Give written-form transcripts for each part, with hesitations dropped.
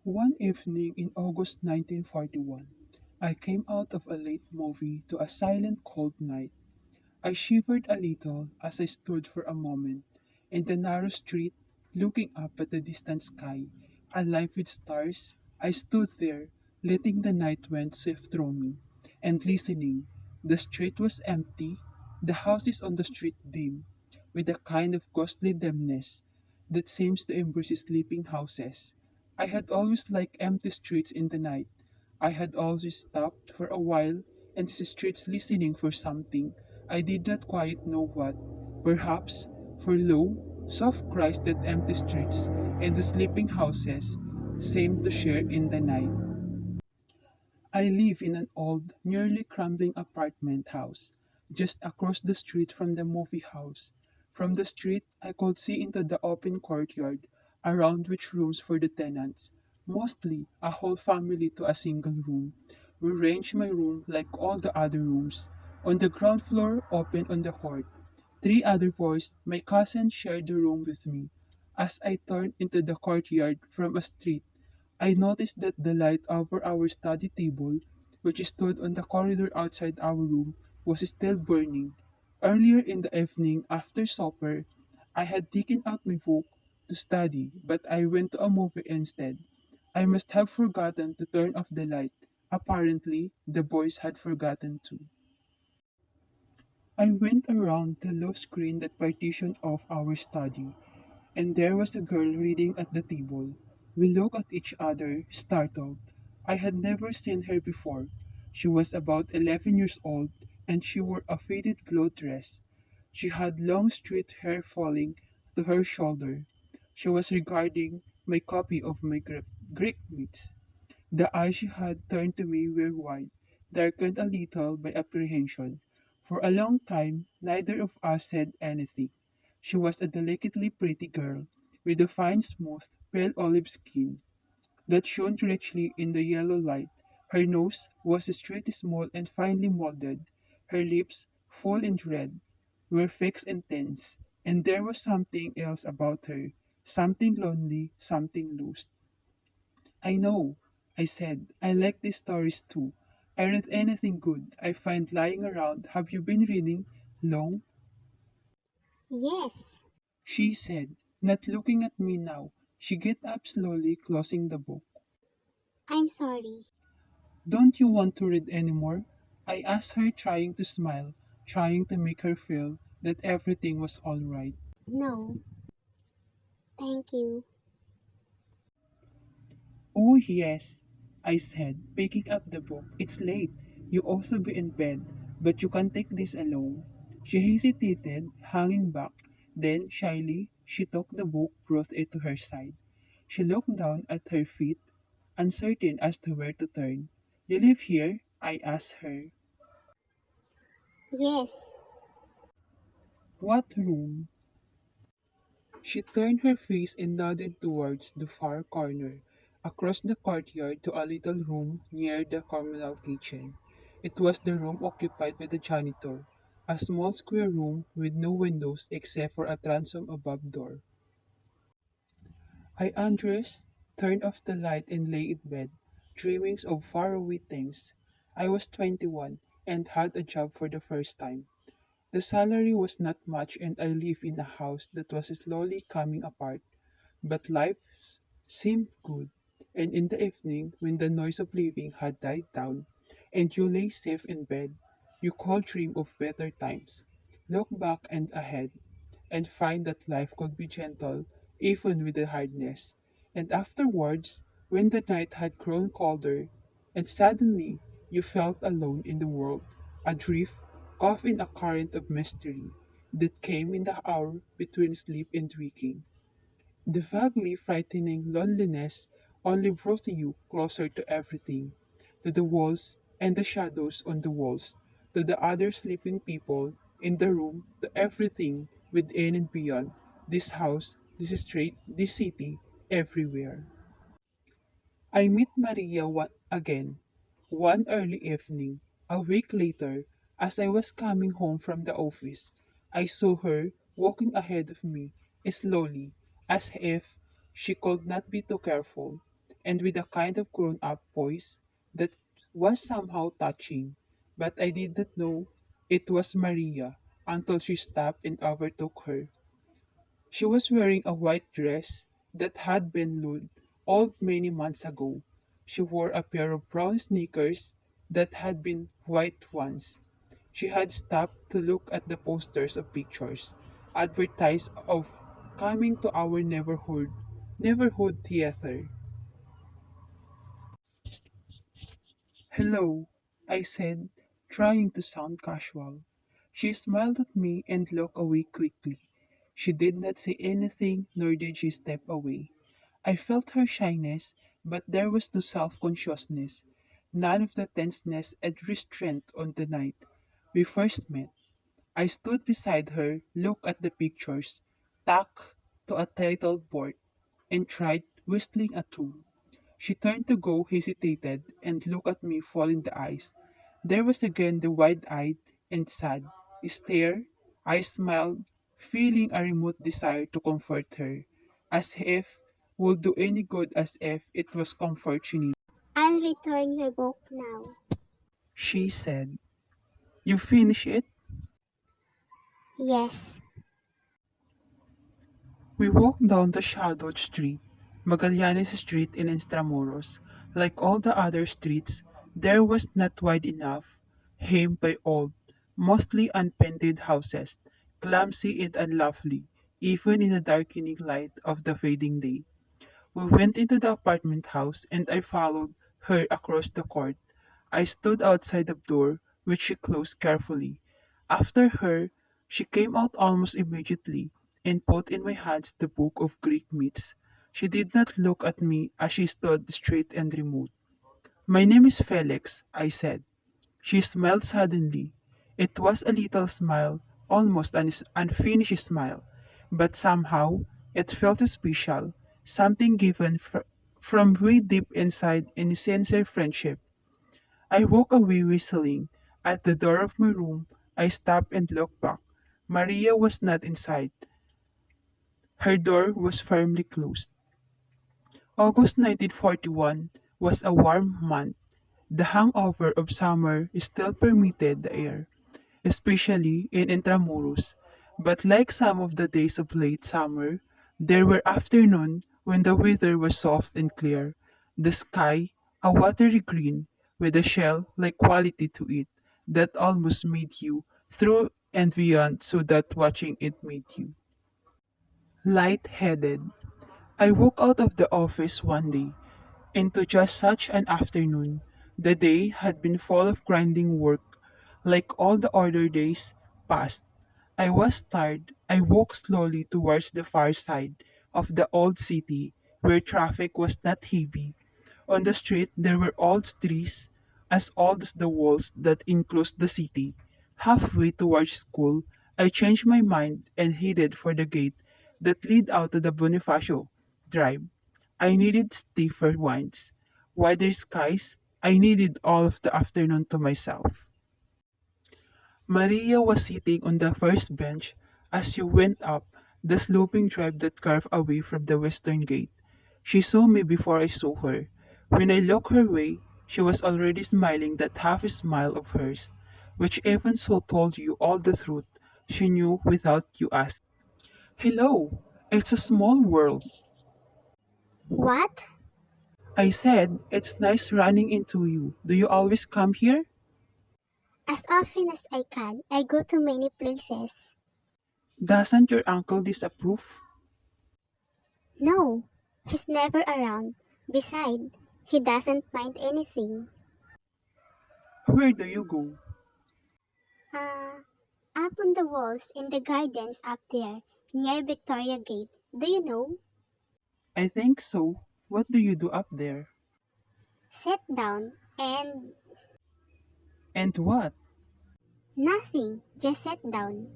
One evening in August 1941, I came out of a late movie to a silent, cold night. I shivered a little as I stood for a moment in the narrow street, looking up at the distant sky, alive with stars. I stood there, letting the night wind sweep through me, and listening. The street was empty, the houses on the street dim, with a kind of ghostly dimness that seems to embrace sleeping houses. I had always liked empty streets in the night. I had always stopped for a while in these streets listening for something. I did not quite know what. Perhaps for low, soft cries that empty streets and the sleeping houses seemed to share in the night. I live in an old, nearly crumbling apartment house, just across the street from the movie house. From the street, I could see into the open courtyard, around which rooms for the tenants, mostly a whole family to a single room. We ranged my room like all the other rooms. On the ground floor, open on the court. Three other boys, my cousins, shared the room with me. As I turned into the courtyard from a street, I noticed that the light over our study table, which stood on the corridor outside our room, was still burning. Earlier in the evening, after supper, I had taken out my book to study, but I went to a movie instead. I must have forgotten to turn off the light. Apparently, the boys had forgotten too. I went around the low screen that partitioned off our study, and there was a girl reading at the table. We looked at each other, startled. I had never seen her before. She was about 11 years old, and she wore a faded blue dress. She had long straight hair falling to her shoulder. She was regarding my copy of my Greek myths. The eyes she had turned to me were wide, darkened a little by apprehension. For a long time, neither of us said anything. She was a delicately pretty girl, with a fine, smooth, pale olive skin that shone richly in the yellow light. Her nose was straight, small, and finely molded. Her lips, full and red, were fixed and tense. And there was something else about her, something lonely, something loose. I know, I said. I like these stories too. I read anything good I find lying around. Have you been reading long? Yes, She said, not looking at me now. She get up slowly, closing the book. I'm sorry. Don't you want to read anymore? I asked her, trying to smile, trying to make her feel that everything was all right. No, thank you. Oh, yes, I said, picking up the book. It's late. You also be in bed, but you can take this alone. She hesitated, hanging back. Then, shyly, she took the book, brought it to her side. She looked down at her feet, uncertain as to where to turn. You live here? I asked her. Yes, What room? She turned her face and nodded towards the far corner, across the courtyard to a little room near the communal kitchen. It was the room occupied by the janitor, a small square room with no windows except for a transom above door. I undressed, turned off the light, and lay in bed, dreaming of faraway things. I was 21 and had a job for the first time. The salary was not much, and I lived in a house that was slowly coming apart. But life seemed good, and in the evening, when the noise of living had died down, and you lay safe in bed, you could dream of better times, look back and ahead, and find that life could be gentle even with the hardness. And afterwards, when the night had grown colder, and suddenly you felt alone in the world, adrift, caught in a current of mystery that came in the hour between sleep and waking. The vaguely frightening loneliness only brought you closer to everything, to the walls and the shadows on the walls, to the other sleeping people in the room, to everything within and beyond this house, this street, this city, everywhere. I met Maria again, one early evening, a week later, as I was coming home from the office. I saw her walking ahead of me, slowly, as if she could not be too careful. and with a kind of grown up voice that was somehow touching. But I did not know it was Maria until she stopped and overtook her. She was wearing a white dress that had been old many months ago. She wore a pair of brown sneakers that had been white once. She had stopped to look at the posters of pictures advertised of coming to our neighborhood theater. Hello, I said, trying to sound casual. She smiled at me and looked away quickly. She did not say anything, nor did she step away. I felt her shyness, but there was no self consciousness, none of the tenseness and restraint on the night we first met. I stood beside her, looked at the pictures, tacked to a title board, and tried whistling a tune. She turned to go, hesitated, and looked at me full in the eyes. There was again the wide-eyed and sad stare. I smiled, feeling a remote desire to comfort her, as if would do any good as if it was comfort she needed. I'll return your book now. She said, "You finish it?" Yes. We walked down the shadowed street, Magallanes Street in Intramuros. Like all the other streets, there was not wide enough, hemmed by old, mostly unpainted houses, clumsy and unlovely, even in the darkening light of the fading day. We went into the apartment house and I followed her across the court. I stood outside the door, which she closed carefully. After her, she came out almost immediately and put in my hands the book of Greek myths. She did not look at me as she stood straight and remote. "My name is Felix," I said. She smiled suddenly. It was a little smile, almost an unfinished smile, but somehow it felt special, something given from way deep inside in sincere friendship. I walked away whistling. At the door of my room, I stopped and looked back. Maria was not inside. Her door was firmly closed. August 1941 was a warm month. The hangover of summer still permeated the air, especially in Intramuros. But like some of the days of late summer, there were afternoons when the weather was soft and clear, the sky a watery green with a shell-like quality to it that almost made you through and beyond so that watching it made you light-headed. I woke out of the office one day into just such an afternoon. The day had been full of grinding work, like all the other days past. I was tired. I walked slowly towards the far side of the old city, where traffic was not heavy. On the street there were old trees, as old as the walls that enclosed the city. Halfway towards school, I changed my mind and headed for the gate that led out to the Bonifacio Drive. I needed stiffer winds, wider skies. I needed all of the afternoon to myself. Maria was sitting on the first bench as you went up the sloping drive that curved away from the western gate. She saw me before I saw her. When I looked her way, she was already smiling that half smile of hers, which even so told you all the truth she knew without you asking. "Hello, it's a small world." What? I said, "It's nice running into you. Do you always come here?" As often as I can, I go to many places. "Doesn't your uncle disapprove?" No, he's never around. Besides, he doesn't mind anything. "Where do you go?" Uh, Up on the walls in the gardens up there, near Victoria Gate. Do you know? "I think so. What do you do up there?" Sit down and "And what?" nothing. Just sit down.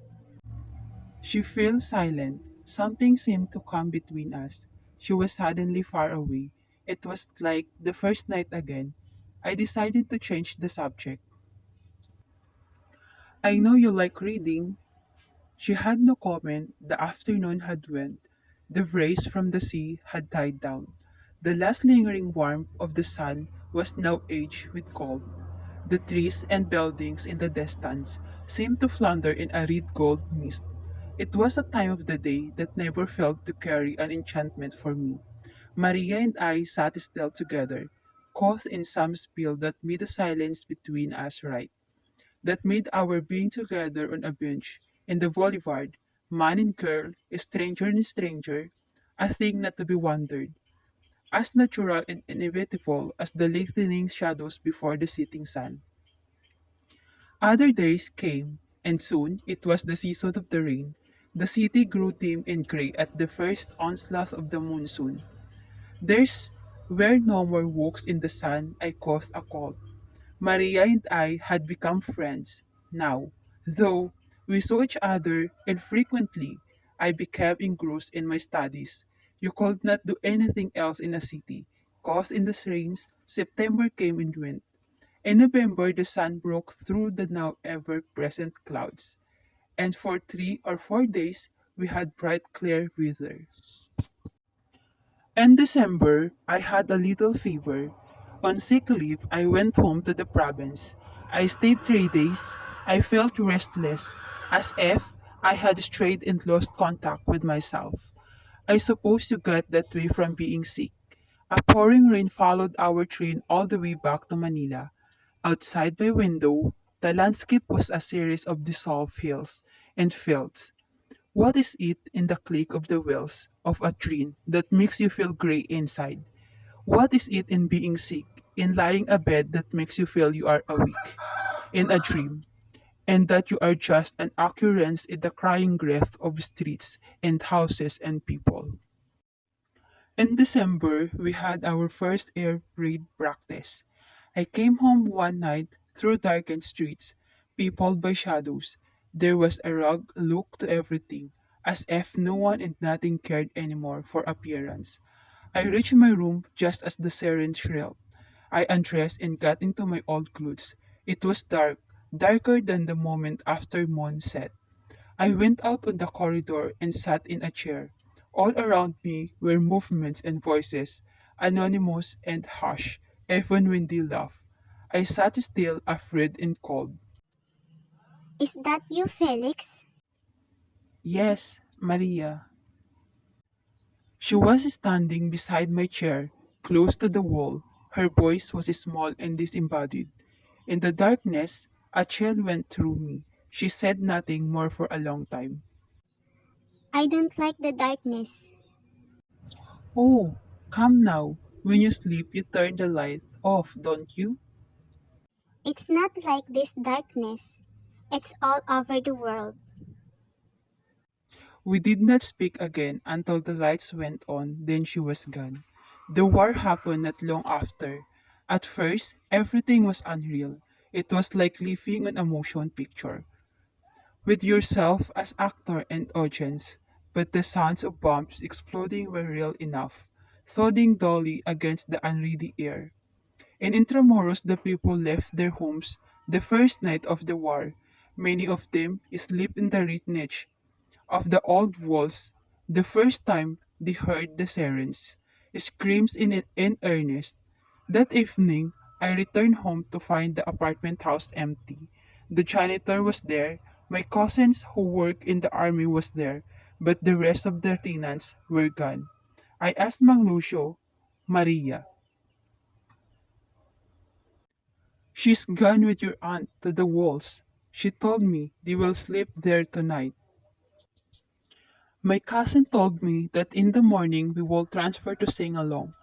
She fell silent. Something seemed to come between us. She was suddenly far away. It was like the first night again. I decided to change the subject. "I know you like reading." She had no comment. The afternoon had went. The breeze from the sea had died down. The last lingering warmth of the sun was now aged with cold. The trees and buildings in the distance seemed to flounder in a red gold mist. It was a time of the day that never failed to carry an enchantment for me. Maria and I sat still together, caught in some spell that made the silence between us right, that made our being together on a bench in the boulevard, man and girl, stranger and stranger, a thing not to be wondered, as natural and inevitable as the lengthening shadows before the setting sun. Other days came, and soon it was the season of the rain. The city grew dim and grey at the first onslaught of the monsoon. There's were no more walks in the sun I caused a cold. Maria and I had become friends. Now, though we saw each other infrequently, I became engrossed in my studies. You could not do anything else in a city, cause in the rains, September came and went. In November, the sun broke through the now ever present clouds, and for 3 or 4 days we had bright, clear weather. In December, I had a little fever. On sick leave, I went home to the province. I stayed 3 days. I felt restless, as if I had strayed and lost contact with myself. I suppose you got that way from being sick. A pouring rain followed our train all the way back to Manila. Outside my window, the landscape was a series of dissolved hills and fields. What is it in the click of the wheels of a train that makes you feel grey inside? What is it in being sick, in lying abed that makes you feel you are awake, in a dream, and that you are just an occurrence in the crying breath of streets and houses and people? In December, we had our first air raid practice. I came home one night through darkened streets, peopled by shadows. There was a rugged look to everything, as if no one and nothing cared anymore for appearance. I reached my room just as the siren shrilled. I undressed and got into my old clothes. It was dark, darker than the moment after moon set. I went out on the corridor and sat in a chair. All around me were movements and voices, anonymous and harsh, even when they laughed. I sat still, afraid and cold. Is that you, Felix? Yes, Maria. She was standing beside my chair, close to the wall. Her voice was small and disembodied. In the darkness, a chill went through me. She said nothing more for a long time. I don't like the darkness. Oh, come now. When you sleep, you turn the light off, don't you? It's not like this darkness. It's all over the world. We did not speak again until the lights went on, then she was gone. The war happened not long after. At first, everything was unreal. It was like living on a motion picture, with yourself as actor and audience. But the sounds of bombs exploding were real enough, thudding dully against the unready air. In Intramuros, the people left their homes the first night of the war. Many of them slept in the red niche of the old walls. The first time they heard the sirens, screams in earnest. That evening, I returned home to find the apartment house empty. The janitor was there, my cousins who work in the army was there, but the rest of the tenants were gone. I asked Mang Lucio, Maria, she's gone with your aunt to the walls. She told me they will sleep there tonight. My cousin told me that in the morning we will transfer to Singalong.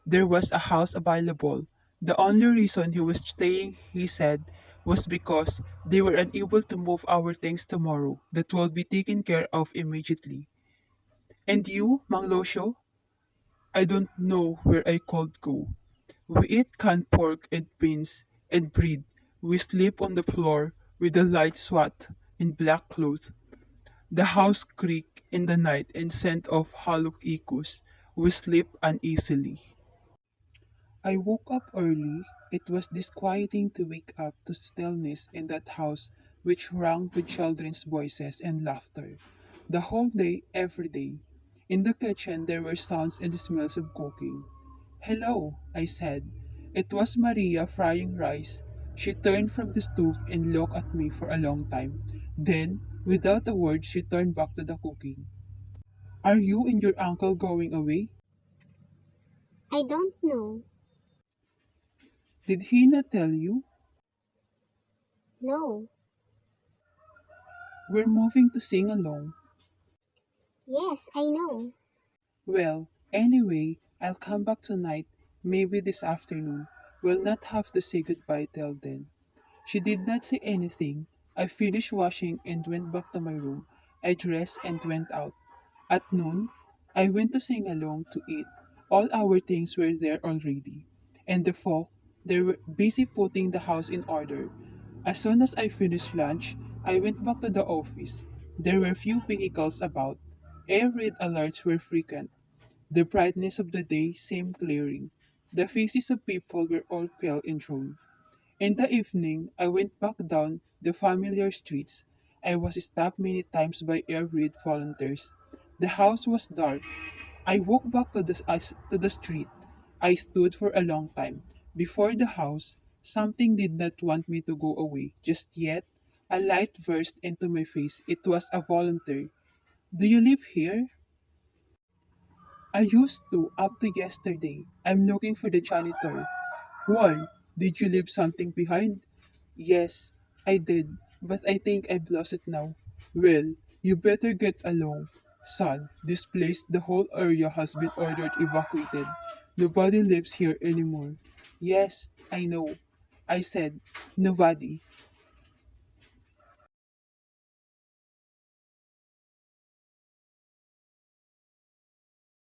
There was a house available. The only reason he was staying, he said, was because they were unable to move our things tomorrow that will be taken care of immediately. And you, Mang Losyo? I don't know where I could go. We eat canned pork and beans and bread. We sleep on the floor with the light swat in black clothes. The house creaked in the night and sent off hollow echoes. We slept uneasily. I woke up early. It was disquieting to wake up to stillness in that house which rang with children's voices and laughter. The whole day, every day. In the kitchen there were sounds and smells of cooking. Hello, I said. It was Maria frying rice. She turned from the stove and looked at me for a long time. Then, without a word, she turned back to the cooking. Are you and your uncle going away? I don't know. Did he not tell you? No. We're moving to sing along. Yes, I know. Well, anyway, I'll come back tonight, maybe this afternoon. We'll not have to say goodbye till then. She did not say anything. I finished washing and went back to my room. I dressed and went out. At noon, I went to sing along to eat. All our things were there already. And the folk, they were busy putting the house in order. As soon as I finished lunch, I went back to the office. There were few vehicles about. Air raid alerts were frequent. The brightness of the day seemed clearing. The faces of people were all pale and drawn. In the evening, I went back down the familiar streets. I was stopped many times by air raid volunteers. The house was dark. I walked back to the street. I stood for a long time. Before the house, something did not want me to go away just yet. A light burst into my face. It was a volunteer. Do you live here? I used to, up to yesterday. I'm looking for the janitor. Why? Did you leave something behind? Yes, I did, but I think I've lost it now. Well, you better get along. Son, this place, the whole area has been ordered evacuated. Nobody lives here anymore. Yes, I know. I said, nobody.